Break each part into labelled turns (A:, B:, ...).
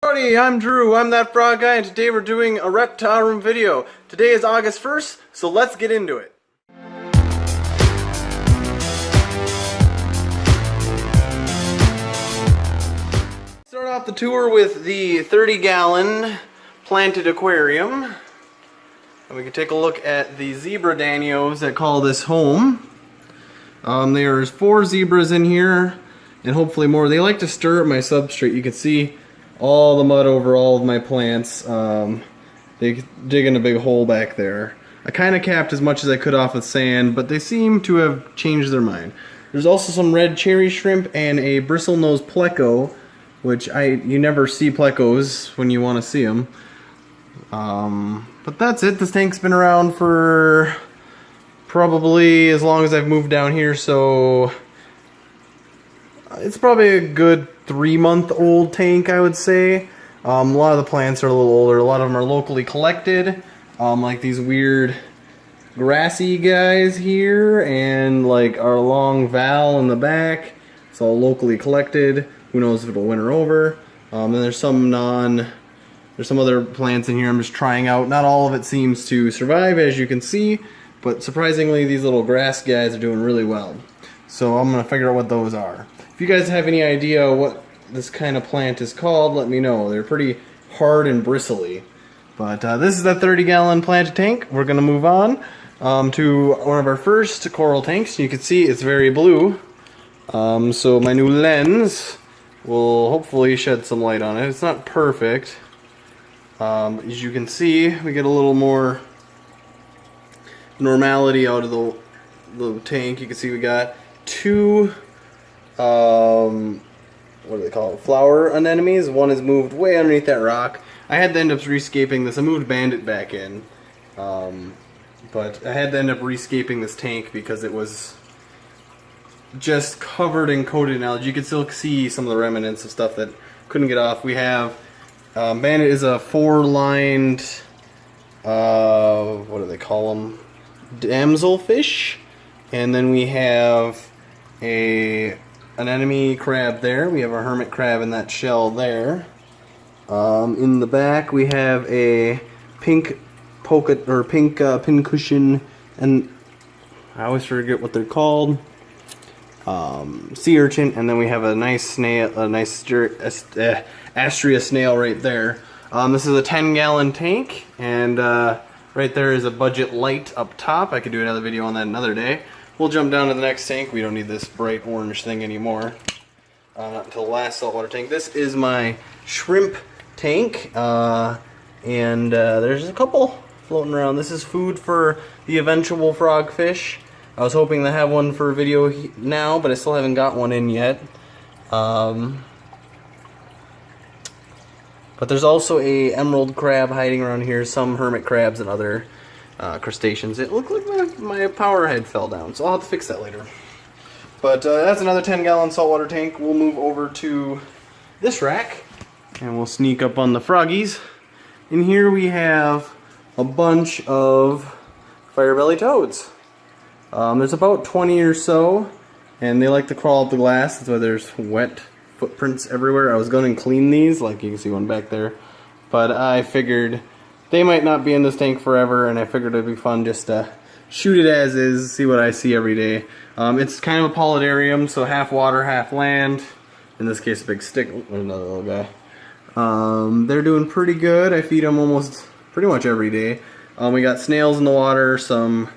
A: Howdy, I'm Drew, I'm that frog guy, and today we're doing a reptile room video. Today is August 1st, so let's get into it. Start off the tour with the 30-gallon planted aquarium. And we can take a look at the zebra danios that call this home. There's 4 zebras in here, and hopefully more. They like to stir up my substrate. You can see all the mud over all of my plants. They dig in a big hole back there. I kind of capped as much as I could off with sand, but they seem to have changed their mind. There's also some red cherry shrimp and a bristlenose pleco, which you never see plecos when you want to see them. But that's it. This tank's been around for probably as long as I've moved down here, so it's probably a good 3-month-old tank, I would say. A lot of the plants are a little older. A lot of them are locally collected, like these weird grassy guys here, and like our long val in the back. It's all locally collected. Who knows if it'll winter over. And there's some other plants in here I'm just trying out. Not all of it seems to survive, as you can see, but surprisingly these little grass guys are doing really well. So I'm gonna figure out what those are. If you guys have any idea what this kind of plant is called, let me know. They're pretty hard and bristly. But this is the 30-gallon planted tank. We're going to move on to one of our first coral tanks. You can see it's very blue. So my new lens will hopefully shed some light on it. It's not perfect. As you can see, we get a little more normality out of the tank. You can see we got 2 what do they call it? Flower anemones. One is moved way underneath that rock. I had to end up rescaping this. I moved Bandit back in, but I had to end up rescaping this tank because it was just covered and coated in algae. You can still see some of the remnants of stuff that couldn't get off. We have Bandit is a 4-lined what do they call them? Damselfish, and then we have an anemone crab there. We have a hermit crab in that shell there. In the back we have a pink pincushion, and I always forget what they're called. Sea urchin, and then we have a nice snail, Astrea snail right there. This is a 10-gallon tank, and right there is a budget light up top. I could do another video on that another day. We'll jump down to the next tank. We don't need this bright orange thing anymore. Not until the last saltwater tank. This is my shrimp tank, and there's a couple floating around. This is food for the eventual frogfish. I was hoping to have one for a video now, but I still haven't got one in yet. But there's also a emerald crab hiding around here, some hermit crabs and other crustaceans. It looked like my power head fell down, so I'll have to fix that later. But that's another 10-gallon saltwater tank. We'll move over to this rack, and we'll sneak up on the froggies. In here we have a bunch of firebelly toads. There's about 20 or so, and they like to crawl up the glass. That's why there's wet footprints everywhere. I was going to clean these, like you can see one back there, but I figured they might not be in this tank forever, and I figured it'd be fun just to shoot it as is, see what I see every day. It's kind of a polydarium, so half water, half land. In this case, a big stick. Oh, there's another little guy. They're doing pretty good. I feed them almost pretty much every day. We got snails in the water, some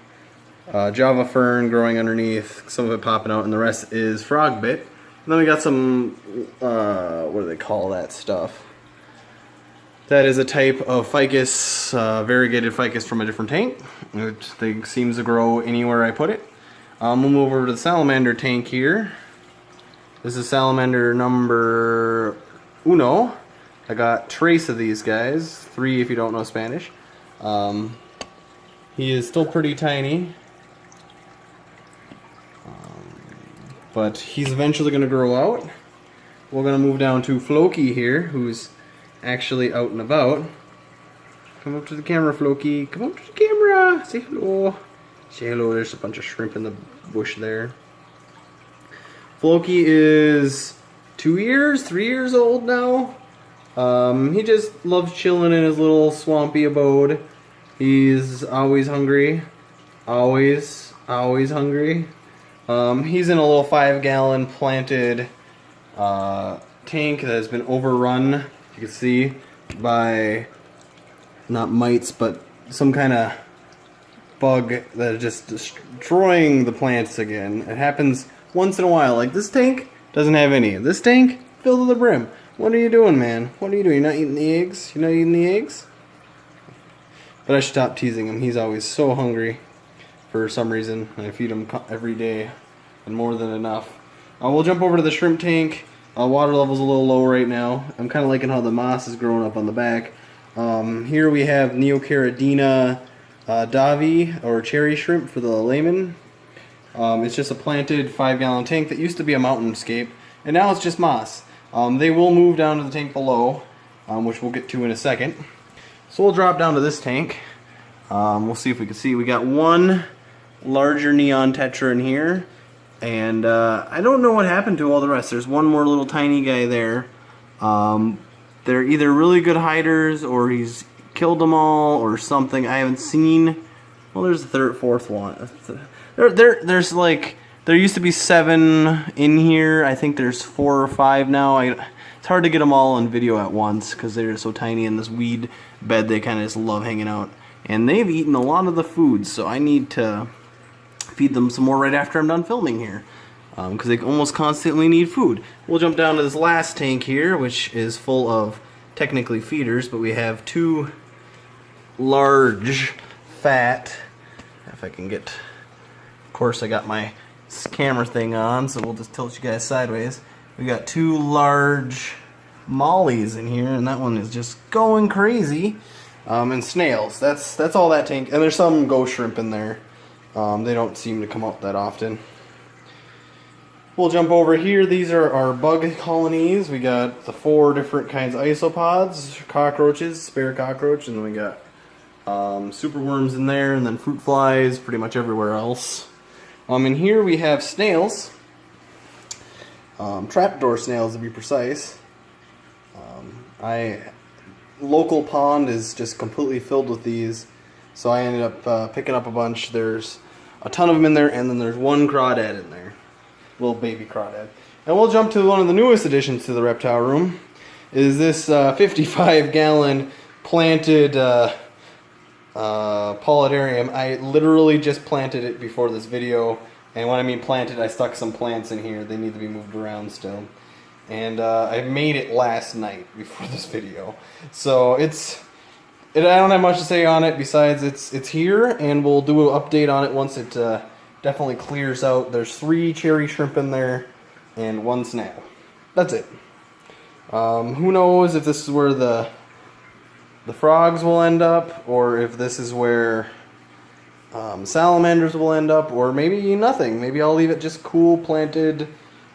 A: Java fern growing underneath, some of it popping out, and the rest is frog bit. And then we got some, what do they call that stuff? That is a type of ficus, variegated ficus from a different tank. It seems to grow anywhere I put it. We'll move over to the salamander tank here. This is salamander number uno. I got trace of these guys, 3 if you don't know Spanish. He is still pretty tiny, but he's eventually going to grow out. We're going to move down to Floki here, who's actually out and about. Come up to the camera, Floki. Come up to the camera. Say hello. Say hello. There's a bunch of shrimp in the bush there. Floki is 3 years old now. He just loves chilling in his little swampy abode. He's always hungry. Always hungry. He's in a little 5-gallon planted tank that has been overrun, you can see, by not mites, but some kind of bug that is just destroying the plants again. It happens once in a while. Like this tank doesn't have any. This tank filled to the brim. What are you doing, man? What are you doing? You're not eating the eggs? You're not eating the eggs? But I should stop teasing him. He's always so hungry for some reason. I feed him every day and more than enough. We'll jump over to the shrimp tank. Water level's a little low right now. I'm kind of liking how the moss is growing up on the back. Here we have Neocaridina Davi, or cherry shrimp for the layman. It's just a planted 5-gallon tank that used to be a mountainscape, and now it's just moss. They will move down to the tank below, which we'll get to in a second. So we'll drop down to this tank. We'll see if we can see. We got one larger neon tetra in here, and I don't know what happened to all the rest. There's one more little tiny guy there. They're either really good hiders, or he's killed them all, or something. I haven't seen. Well, there's the third, fourth one. There's like, there used to be 7 in here. I think there's 4 or 5 now. It's hard to get them all on video at once because they're so tiny in this weed bed. They kind of just love hanging out, and they've eaten a lot of the food, so I need to feed them some more right after I'm done filming here, because they almost constantly need food. We'll jump down to this last tank here, which is full of technically feeders, but we have 2 large fat, if I can get, of course I got my camera thing on, so we'll just tilt you guys sideways. We got 2 large mollies in here, and that one is just going crazy. And snails. That's all that tank. And there's some ghost shrimp in there. They don't seem to come up that often. We'll jump over here. These are our bug colonies. We got the 4 different kinds of isopods, cockroaches, spare cockroach, and then we got superworms in there, and then fruit flies pretty much everywhere else. In here we have snails. Trapdoor snails to be precise. Local pond is just completely filled with these, so I ended up picking up a bunch. There's a ton of them in there, and then there's 1 crawdad in there, little baby crawdad. And we'll jump to one of the newest additions to the reptile room. Is this 55-gallon planted polidarium. I literally just planted it before this video, and when I mean planted, I stuck some plants in here. They need to be moved around still. And I made it last night before this video. So I don't have much to say on it besides it's here, and we'll do an update on it once it definitely clears out. There's 3 cherry shrimp in there and 1 snail. That's it. Who knows if this is where the frogs will end up, or if this is where salamanders will end up, or maybe nothing. Maybe I'll leave it just cool, planted,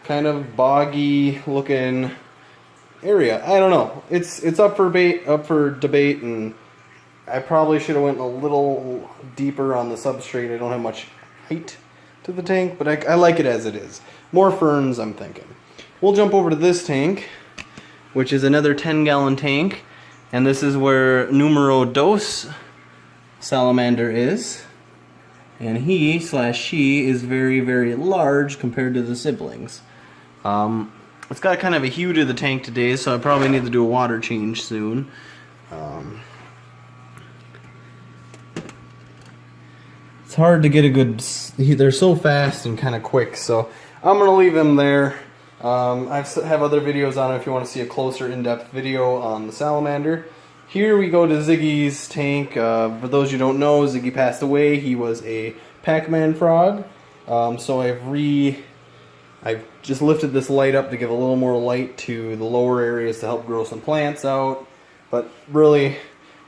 A: kind of boggy looking area. I don't know. It's up for debate, and I probably should have went a little deeper on the substrate. I don't have much height to the tank, but I like it as it is. More ferns, I'm thinking. We'll jump over to this tank, which is another 10-gallon tank, and this is where numero dos salamander is. And he/she is very, very large compared to the siblings. It's got kind of a hue to the tank today, so I probably need to do a water change soon. It's hard to get a good... They're so fast and kind of quick, so I'm going to leave them there. I have other videos on it if you want to see a closer, in-depth video on the salamander. Here we go to Ziggy's tank. For those who don't know, Ziggy passed away. He was a Pac-Man frog. So I've just lifted this light up to give a little more light to the lower areas to help grow some plants out. But really,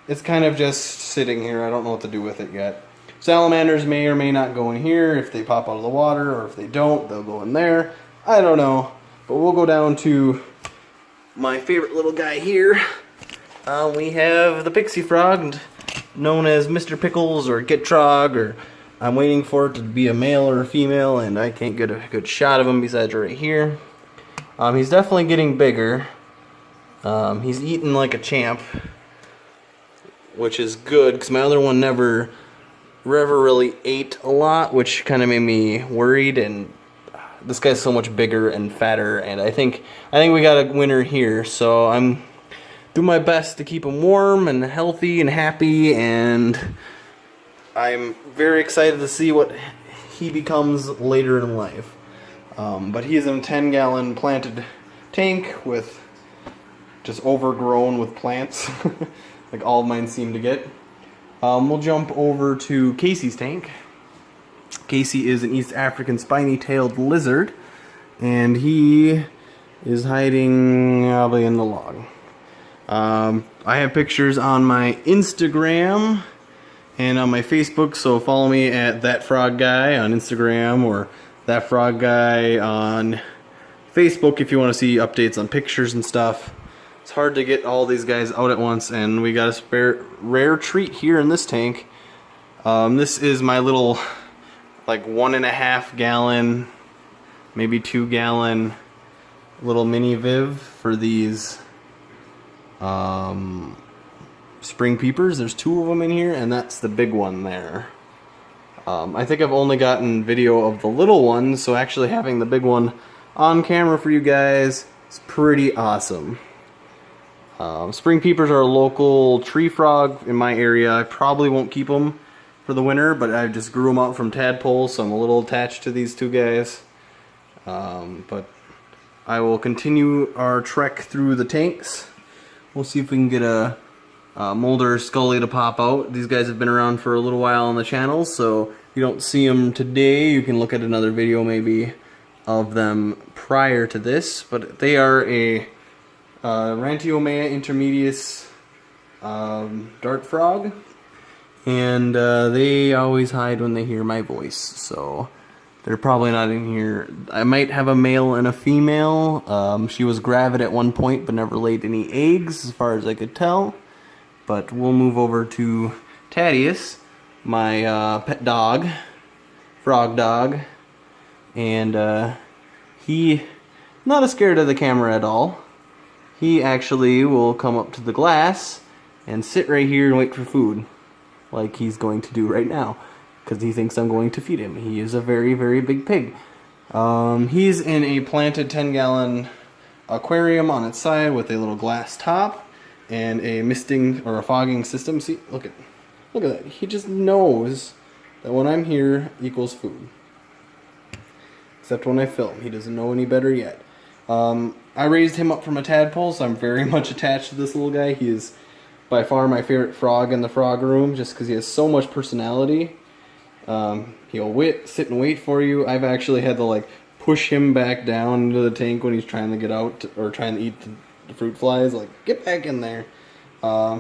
A: it's kind of just sitting here. I don't know what to do with it yet. Salamanders may or may not go in here if they pop out of the water, or if they don't, they'll go in there. I don't know. But we'll go down to my favorite little guy here. We have the pixie frog, known as Mr. Pickles or Gitrog, or I'm waiting for it to be a male or a female, and I can't get a good shot of him besides right here. He's definitely getting bigger. He's eating like a champ, which is good because my other one never really ate a lot, which kind of made me worried. And this guy's so much bigger and fatter, and I think we got a winner here. So I'm doing my best to keep him warm and healthy and happy, and I'm very excited to see what he becomes later in life. But he is in a 10-gallon planted tank with just overgrown with plants, like all of mine seem to get. We'll jump over to Casey's tank. Casey is an East African spiny-tailed lizard, and he is hiding probably in the log. I have pictures on my Instagram and on my Facebook, so follow me at That Frog Guy on Instagram or That Frog Guy on Facebook if you want to see updates on pictures and stuff. It's hard to get all these guys out at once, and we got a rare treat here in this tank. This is my little, like 1.5 gallon, maybe 2 gallon little mini Viv for these spring peepers. There's 2 of them in here, and that's the big one there. I think I've only gotten video of the little one, so actually having the big one on camera for you guys is pretty awesome. Spring peepers are a local tree frog in my area. I probably won't keep them for the winter, but I just grew them out from tadpoles, so I'm a little attached to these 2 guys. But I will continue our trek through the tanks. We'll see if we can get a Mulder Scully to pop out. These guys have been around for a little while on the channel, so if you don't see them today, you can look at another video maybe of them prior to this. But they are a Rantiomea intermedius dart frog, and they always hide when they hear my voice, so they're probably not in here. I might have a male and a female. She was gravid at one point but never laid any eggs as far as I could tell. But we'll move over to Thaddeus, my pet dog, frog dog, and he not scared of the camera at all. He actually will come up to the glass and sit right here and wait for food, like he's going to do right now, because he thinks I'm going to feed him. He is a very, very big pig. He's in a planted 10-gallon aquarium on its side with a little glass top and a misting or a fogging system. See, look at that. He just knows that when I'm here equals food. Except when I film. He doesn't know any better yet. I raised him up from a tadpole, so I'm very much attached to this little guy. He is by far my favorite frog in the frog room, just because he has so much personality. He'll sit and wait for you. I've actually had to like push him back down into the tank when he's trying to get out or trying to eat the fruit flies. Like, get back in there.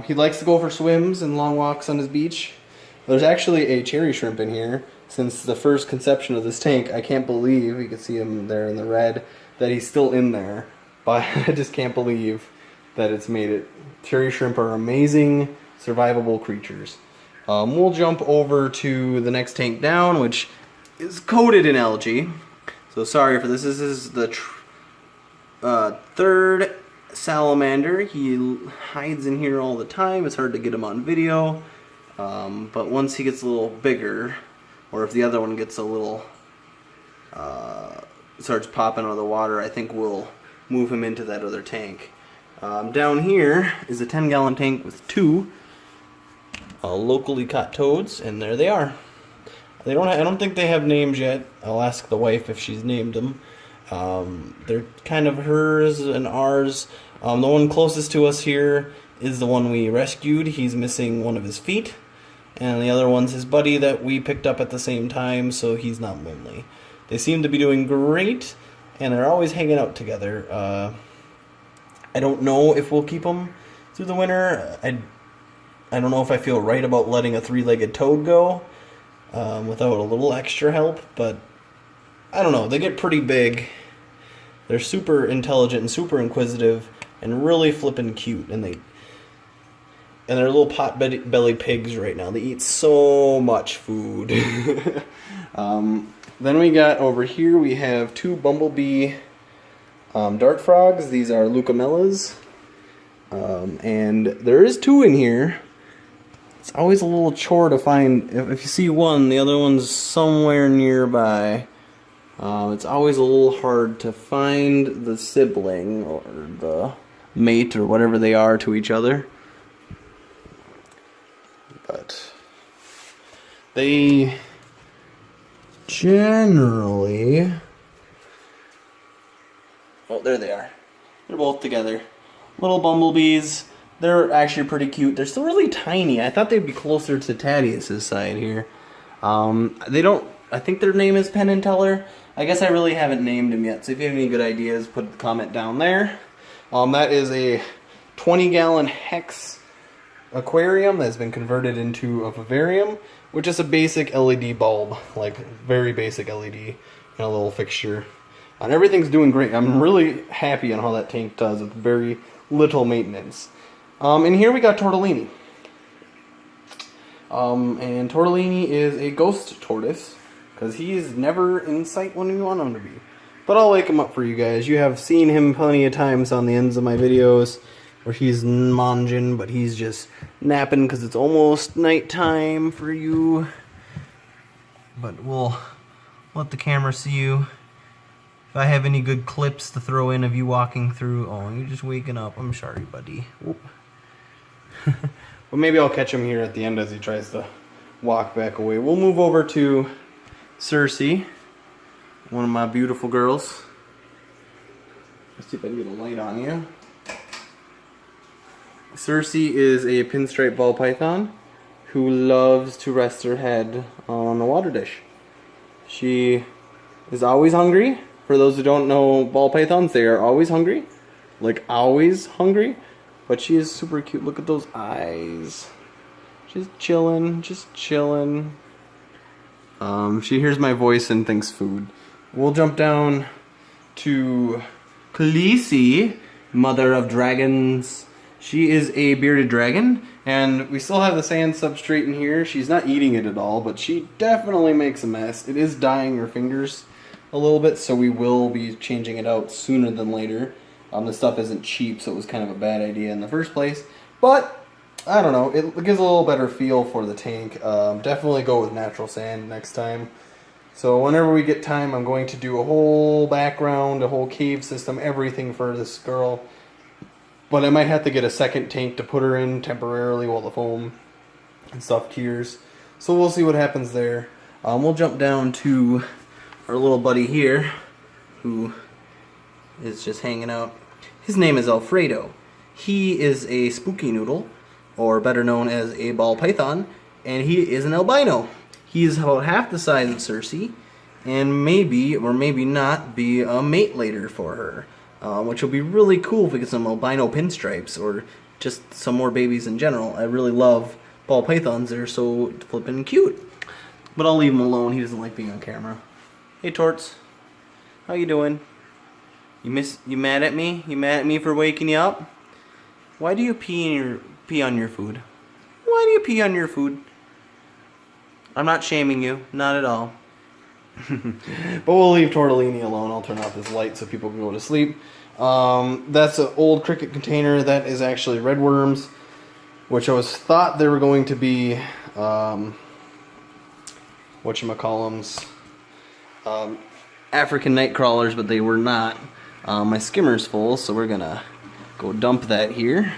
A: He likes to go for swims and long walks on his beach. There's actually a cherry shrimp in here since the first conception of this tank. I can't believe, you can see him there in the red, that he's still in there. But I just can't believe that it's made it. Cherry shrimp are amazing, survivable creatures. We'll jump over to the next tank down, which is coated in algae. So sorry for this. This is the third salamander. He hides in here all the time. It's hard to get him on video. But once he gets a little bigger, or if the other one gets a little starts popping out of the water, I think we'll move him into that other tank. Down here is a 10-gallon tank with 2 locally caught toads, and there they are. I don't think they have names yet. I'll ask the wife if she's named them. They're kind of hers and ours. The one closest to us here is the one we rescued. He's missing one of his feet, and the other one's his buddy that we picked up at the same time, so he's not lonely. They seem to be doing great, and they're always hanging out together. I don't know if we'll keep them through the winter. I don't know if I feel right about letting a 3-legged toad go without a little extra help, but I don't know. They get pretty big. They're super intelligent and super inquisitive and really flippin' cute, and they're little pot-belly pigs right now. They eat so much food. Then we got over here, we have 2 bumblebee dart frogs. These are leucomellas. And there is 2 in here. It's always a little chore to find. If you see one, the other one's somewhere nearby. It's always a little hard to find the sibling or the mate or whatever they are to each other. But they generally... Oh, there they are. They're both together. Little bumblebees. They're actually pretty cute. They're still really tiny. I thought they'd be closer to Thaddeus' side here. They don't... I think their name is Penn and Teller. I guess I really haven't named him yet. So if you have any good ideas, put a comment down there. That is a 20-gallon hex aquarium that's been converted into a vivarium, which is a basic LED bulb, like very basic LED, and a little fixture. And everything's doing great. I'm really happy on how that tank does with very little maintenance. And here we got Tortellini. And Tortellini is a ghost tortoise, because he's never in sight when we want him to be. But I'll wake him up for you guys. You have seen him plenty of times on the ends of my videos where he's monging, but he's just napping because it's almost nighttime for you. But we'll let the camera see you. If I have any good clips to throw in of you walking through... Oh, you're just waking up. I'm sorry, buddy. But maybe I'll catch him here at the end as he tries to walk back away. We'll move over to Cersei, one of my beautiful girls. Let's see if I can get a light on you. Cersei is a pinstripe ball python who loves to rest her head on the water dish. She is always hungry. For those who don't know ball pythons, they are always hungry. Like always hungry. But she is super cute. Look at those eyes. Just chilling, just chilling. She hears my voice and thinks food. We'll jump down to Khaleesi, mother of dragons. She is a bearded dragon, and we still have the sand substrate in here. She's not eating it at all, but she definitely makes a mess. It is dyeing her fingers a little bit, so we will be changing it out sooner than later. The stuff isn't cheap, so it was kind of a bad idea in the first place. But I don't know, it gives a little better feel for the tank. Definitely go with natural sand next time. So whenever we get time, I'm going to do a whole background, a whole cave system, everything for this girl. But I might have to get a second tank to put her in temporarily while the foam and stuff cures. So we'll see what happens there. We'll jump down to our little buddy here, who is just hanging out. His name is Alfredo. He is a spooky noodle, or better known as a ball python, and he is an albino. He is about half the size of Cersei, and maybe, or maybe not, be a mate later for her. Which will be really cool if we get some albino pinstripes, or just some more babies in general. I really love ball pythons, they're so flippin' cute. But I'll leave him alone, he doesn't like being on camera. Hey Torts, how you doing? You mad at me? You mad at me for waking you up? Why do you pee on your food? Why do you pee on your food? I'm not shaming you, not at all. But we'll leave Tortellini alone. I'll turn off this light so people can go to sleep. That's an old cricket container. That is actually red worms, which I was thought they were going to be whatchamacallums, African night crawlers, but they were not. My skimmer's full, so we're gonna go dump that here.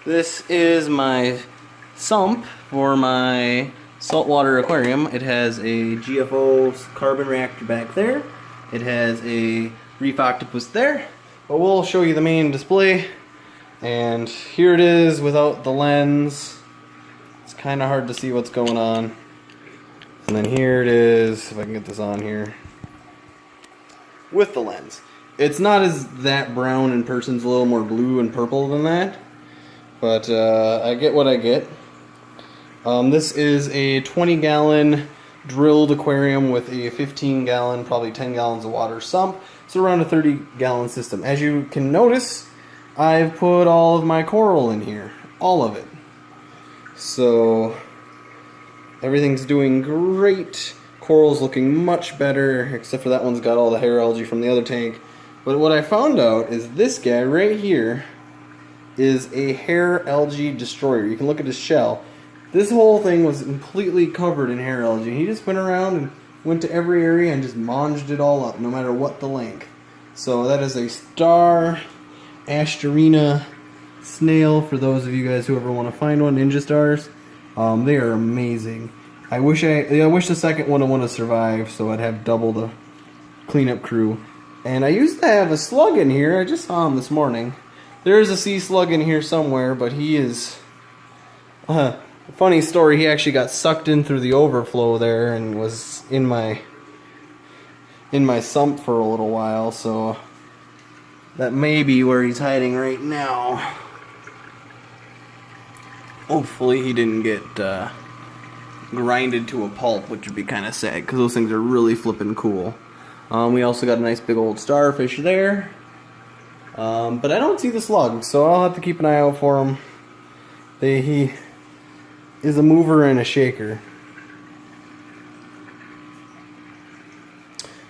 A: This is my sump for my saltwater aquarium. It has a GFO carbon reactor back there. It has a reef octopus there. But we'll show you the main display. And here it is without the lens. It's kind of hard to see what's going on. And then here it is, if I can get this on here, with the lens. It's not as that brown in person. It's a little more blue and purple than that. But I get what I get. This is a 20-gallon drilled aquarium with a 15-gallon, probably 10 gallons of water sump. It's around a 30-gallon system. As you can notice, I've put all of my coral in here. All of it. So everything's doing great. Coral's looking much better, except for that one's got all the hair algae from the other tank. But what I found out is this guy right here is a hair algae destroyer. You can look at his shell. This whole thing was completely covered in hair algae. He just went around and went to every area and just monged it all up, no matter what the length. So that is a star Ashtarina snail for those of you guys who ever want to find one, ninja stars. They are amazing. I wish the second one would have survived, so I'd have double the cleanup crew. And I used to have a slug in here. I just saw him this morning. There is a sea slug in here somewhere, but he is... funny story, he actually got sucked in through the overflow there and was in my sump for a little while, so that may be where he's hiding right now. Hopefully he didn't get grinded to a pulp, which would be kind of sad, because those things are really flippin' cool. We also got a nice big old starfish there. But I don't see the slug, so I'll have to keep an eye out for him. He is a mover and a shaker.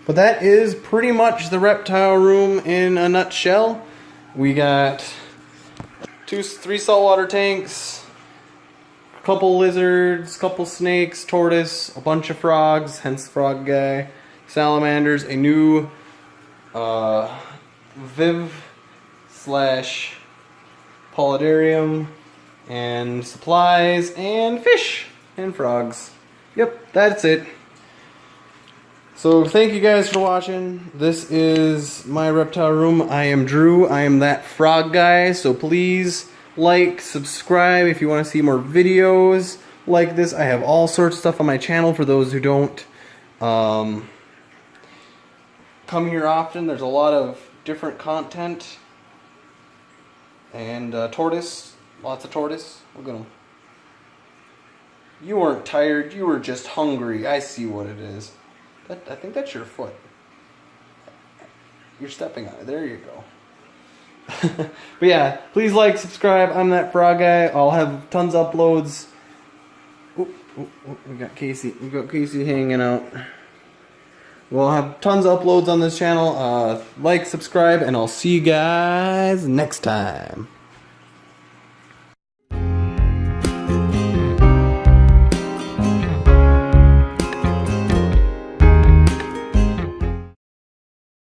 A: But that is pretty much the reptile room in a nutshell. We got 3 saltwater tanks, a couple lizards, a couple snakes, tortoise, a bunch of frogs, hence frog guy, salamanders, a new Viv/Polydarium, and supplies, and fish, and frogs. Yep, that's it. So thank you guys for watching. This is my reptile room. I am Drew. I am that frog guy. So please like, subscribe if you want to see more videos like this. I have all sorts of stuff on my channel for those who don't come here often. There's a lot of different content. And tortoise. Lots of tortoise. Look at them. You weren't tired. You were just hungry. I see what it is. I think that's your foot. You're stepping on it. There you go. But yeah, please like, subscribe. I'm that frog guy. I'll have tons of uploads. Ooh, we got Casey. We got Casey hanging out. We'll have tons of uploads on this channel. Like, subscribe, and I'll see you guys next time.